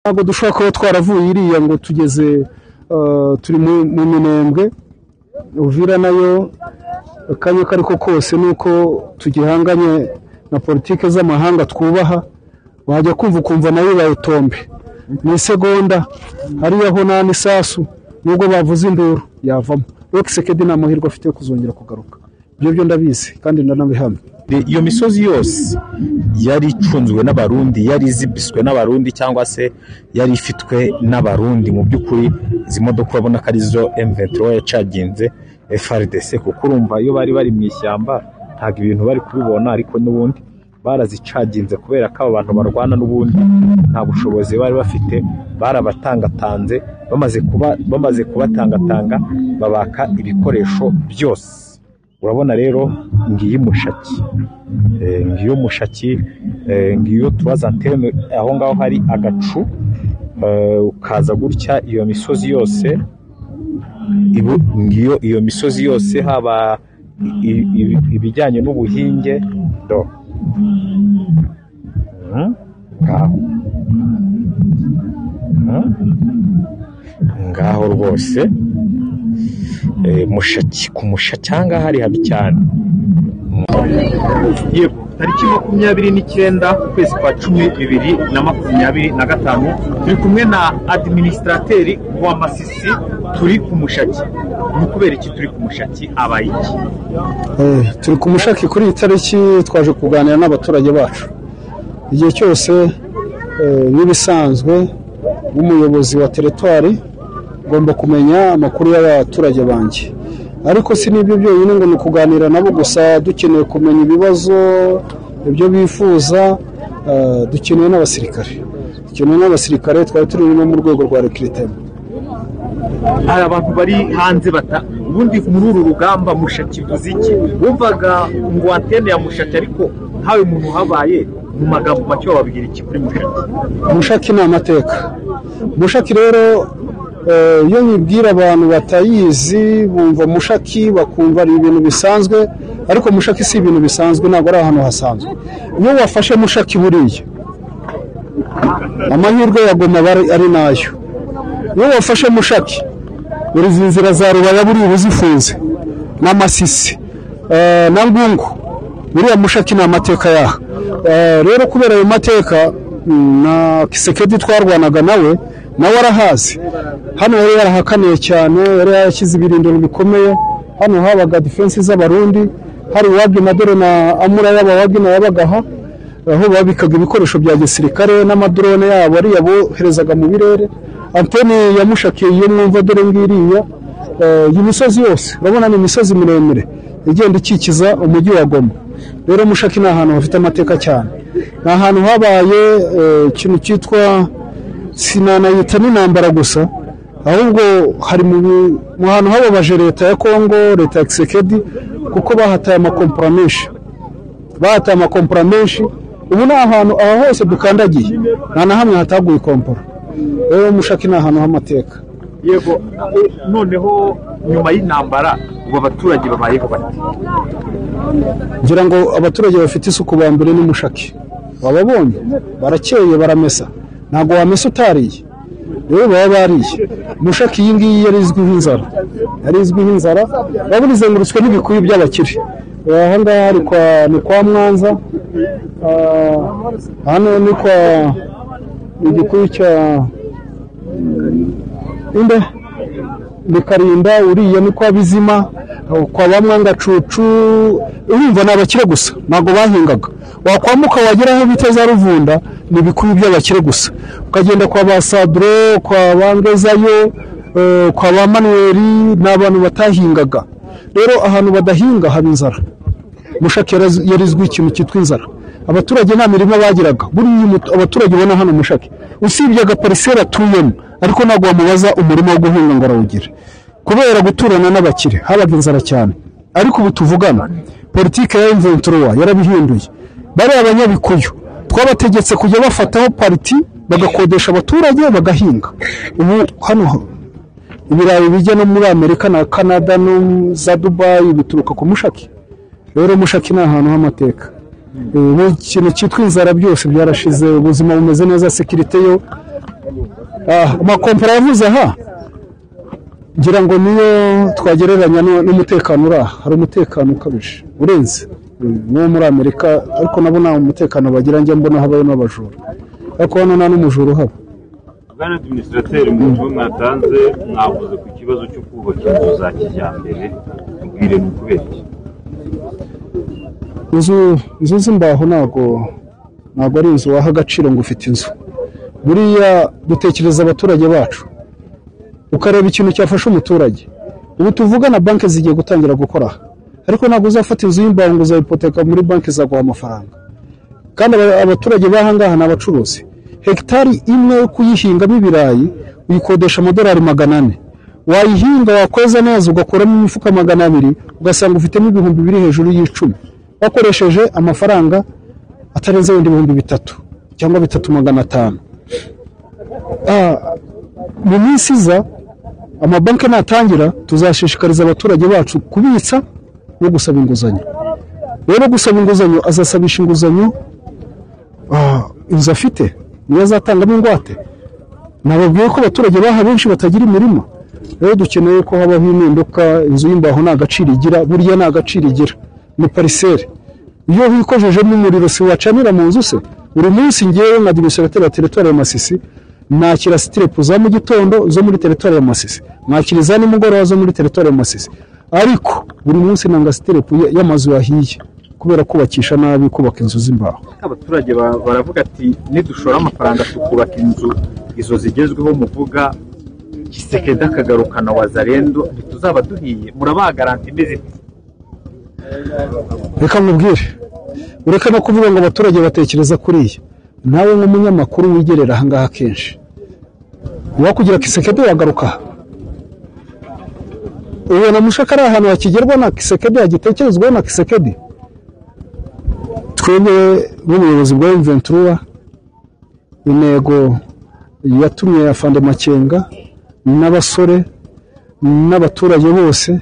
ntabwo dushobora kuba twaravuye iriya ngo tugeze turi mu Minembwe. Uvira nayo akanya kariko kose nuko tugihanganye na politike z'amahanga twubaha, wajya kumva nayo bayotombe ni segonda hariya ho nani sasu nubwo bavuze induru yavamo. Kisekedi na muhirwa afite kuzongera kugaruka, byo ndabizi kandi ndanabihamye. Iyo misozi yose yari icunzwe n'abarundi, yari zibiswe n'abarundi cyangwa se yari ifitwe n'abarundi. Mu by'ukuri izi modoka babona ko arizo M23 yacaginze FRDC, kuko urumva iyo bari mu ishyamba ntabwo ibintu bari kubibona, ariko n'ubundi barazicaginze kubera ko abo bantu barwana n'ubundi nta bushobozi bari bafite. Barabatangatanze, bamaze kubatangatanga babaka ibikoresho byose. Urabona rero ngiyo mushaki, ngiyo tuwazanteme aho ngaho hari agacu, ukaza gutya iyo misozi yose, iyo misozi yose haba ibijyanye n'ubuhinge ngaho rwose. Mushaki ku Mushaki cyangwa hari habi cyane. Yego, tariki 29 ukwezi kwa 10 2025 turi kumwe na administrateri wa Masisi, turi ku Mushaki. Ni kubera iki turi ku Mushaki abaye iki? Turi ku Mushaki kuri iyi tariki twaje kuganira n'abaturage bacu. Igihe cyose n'ibisanzwe umuyobozi wa teritwari ngomba kumenya amakuru y'abaturage banjye, ariko si nibyo byonyine ngo nukuganira nabo gusa. Dukeneye kumenya ibibazo ibyo bifuza, dukeneye n'abasirikare twari turi no mu rwego rwa recruitment. Hari abantu bari hanze ubundi muri uru rugamba Mushaki buziki wumvaga ngo antene ya Mushaki, ariko hawe umuntu habaye mu magambo make wababwira iki kuri Mushaki? Mushaki ni amateka. Mushaki rero iyo nibwira abantu batayizi bumva Mushaki bakumva ari ibintu bisanzwe, ariko Mushaki si ibintu bisanzwe, ntabwo ari ahantu hasanzwe. Iyo wafashe Mushaki buriya amahirwe ya Goma ari nayo. Iyo wafashe Mushaki uri inzira za Rubaya buri uzifunze na Masisi na Ngungu, buriya Mushaki ni amateka yaha. Rero kubera ayo mateka na Kisekedi twarwanaga nawe arahazi. Hano yari yarahakaniye cyane, yari yashyize ibirindiro bikomeye. Hano habaga defense z'abarundi, hari wagi madore na amura y'abawagi na yabagaha, aho babikaga ibikoresho bya gisirikare n'amadrone yabo ari yaboherezaga mu birere. Antene ya Mushaki iyo mwumva dore ngiriya, iyi misozi yose urabona ni imisozi miremire igenda ikikiza umujyi wa Goma. Rero Mushaki ni ahantu hafite amateka cyane, ni ahantu habaye ikintu cyitwa sinanayita n'intambara gusa, ahubwo hari mu hantu hababaje leta ya Kongo, leta ya Kisekedi, kuko bahataye amakompora menshi. Ubu ni ahantu aho hose dukandagiye nta na hamwe hataguye kompora. Rero Mushaki ni ahantu h'amateka. Yego, noneho nyuma y'intambara ubu abaturage babayeho bati? Ngira ngo abaturage bafite isuku ba mbere ni Mushaki, bababonye barakeye baramesa, ntabwo wamesa utariye. Rero baba bariye. Mushaki iyi ngiyi yari izwiho inzara, babona izengurutswe n'ibikuyu by'abakire. Aha ngaha ni kwa Mwanza, hano ni kwa igikuyu cya ni Karinda, uriya ni kwa Bizima, kwa Bamwanga Cucu. Urumva n'abakire gusa, ntabwo bahingaga. Wakwamuka wagera aho bita za Ruvunda ni ibikuyu by'abakire gusa, ukagenda kwa Basadro, kwa Bangezayo, kwa ba Manueli, n'abantu batahingaga. Rero ahantu badahinga haba inzara. Mushaki yarizwi ikintu cyitwa inzara. Abaturage nta mirimo bagiraga. Buriya abaturage ubona hano Mushaki usibye agaparisera atuyemo, ariko ntabwo wamubaza umurimo wo guhinga ngo arawugire, kubera guturana n'abakire habaga inzara cyane. Ariko ubu tuvugana politike ya M23 yarabihinduye. Bari abanyabikuyu twabategetse kujya bafataho pariti bagakodesha abaturage bagahinga. Ubu hano ibirayi bijya no muri Amerika na Canada no za Dubai bituruka ku Mushaki. Rero Mushaki ni ahantu h'amateka. Ikintu cyitwa inzara byose byarashize, ubuzima bumeze neza, sekirite yo amakompera yavuze aha ngira ngo niyo twagereranya n'umutekano uraha, hari umutekano ukabije urenze no muri Amerika, ariko nabo nta umutekano bagira, njye mbona habayo n'abajura, ariko hano nta n'umujura uhaba. Bwana Administrateri, mu gihe mwatanze mwavuze ku kibazo cyo kubaka inzu za kijyambere, tubwire ni ukubera iki? Inzu z'imbaho ntabwo ari inzu waha agaciro ngo ufite inzu. Buriya dutekereza abaturage bacu, ukareba ikintu cyafasha umuturage. Ubu tuvugana banki zigiye gutangira gukora, ariko ntabwo uzafata inzu y'imbaho ngo uzayipoteka muri banki zaguha amafaranga. Kandi abaturage bahangaha ni abacuruzi. Hegitari imwe yo kuyihingamo ibirayi uyikodesha amadolari 400. Wayihinga wakweza neza ugakuramo imifuka 200, ugasanga ufitemo ibihumbi biri hejuru y'10, wakoresheje amafaranga atarenze wenda 3,000 cyangwa 3,500. Mu minsi iza amabanki natangira tuzashishikariza abaturage bacu kubitsa no gusaba inguzanyo. Rero gusaba inguzanyo azasabisha inguzanyo inzu afite niyo azatangamo ingwate. Nababwiye ko abaturage baha benshi batagira imirima, rero dukeneye ko habaho impinduka. Inzu y'imbaho nta gaciro igira, burya nta gaciro igira, ni parisere. Iyo wikojejemo umuriro si wacanira mu nzu se? Buri munsi ngewe nka Administrateur wa Territoire ya Masisi nakira sitirepu za mu gitondo zo muri Territoire ya Masisi, nakira za nimugoroba zo muri Territoire ya Masisi, ariko buri munsi nanga sitirepu y'amazu yahiye kubera kubakisha nabi, kubaka inzu z'imbaho. Abaturage baravuga ati nidushora amafaranga tukubaka inzu izo zigezweho muvuga Kisekedi akagarukana Wazalendo ntituzaba duhiye, murabaha garanti imeze ite? Reka nkubwire, ureka no kuvuga ngo abaturage batekereza kuriya, nawe nk'umunyamakuru wigerera ahangaha kenshi wakugira Kisekedi yagaruka. Ubona mushaka ari ahantu hakigerwa na Kisekedi, hagitekerezwaho na Kisekedi. Twebwe n'ubuyobozi bwa M23 intego yatumye Afande Makenga n'abasore n'abaturage bose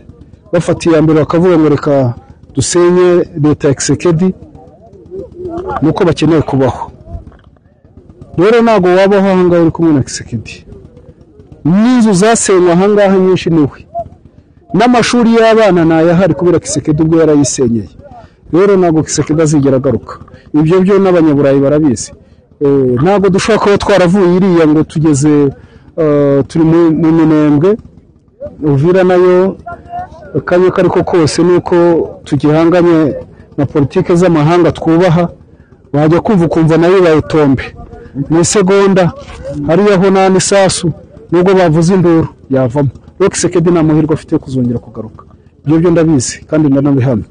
bafatiye mbere bakavuga ngo reka dusenye leta ya Kisekedi nuko bakeneye kubaho. Rero ntago wabaho ahangaha uri kumwe na Kisekedi. N'inzu zasenywa ahangaha nyinshi niwe, n'amashuri y'abana nayahari kubera Kisekedi ubwo yarayisenyeye. Rero ntago Kisekedi azigera agaruka, ibyo byo n'abanyaburayi barabizi. Ntago dushobora kuba twaravuye iriya ngo tugeze turi mu Minembwe. Uvira nayo kanye kariko kose nuko tugihanganye na politike z'amahanga twubaha, wajya kumva nayo bayitombe mu segonda hariyaho nani sasu nubwo bavuze induru yavamo. Kisekedi nta muhirwe afite kuzongera kugaruka, ibyo byo ndabizi kandi ndanabihamya.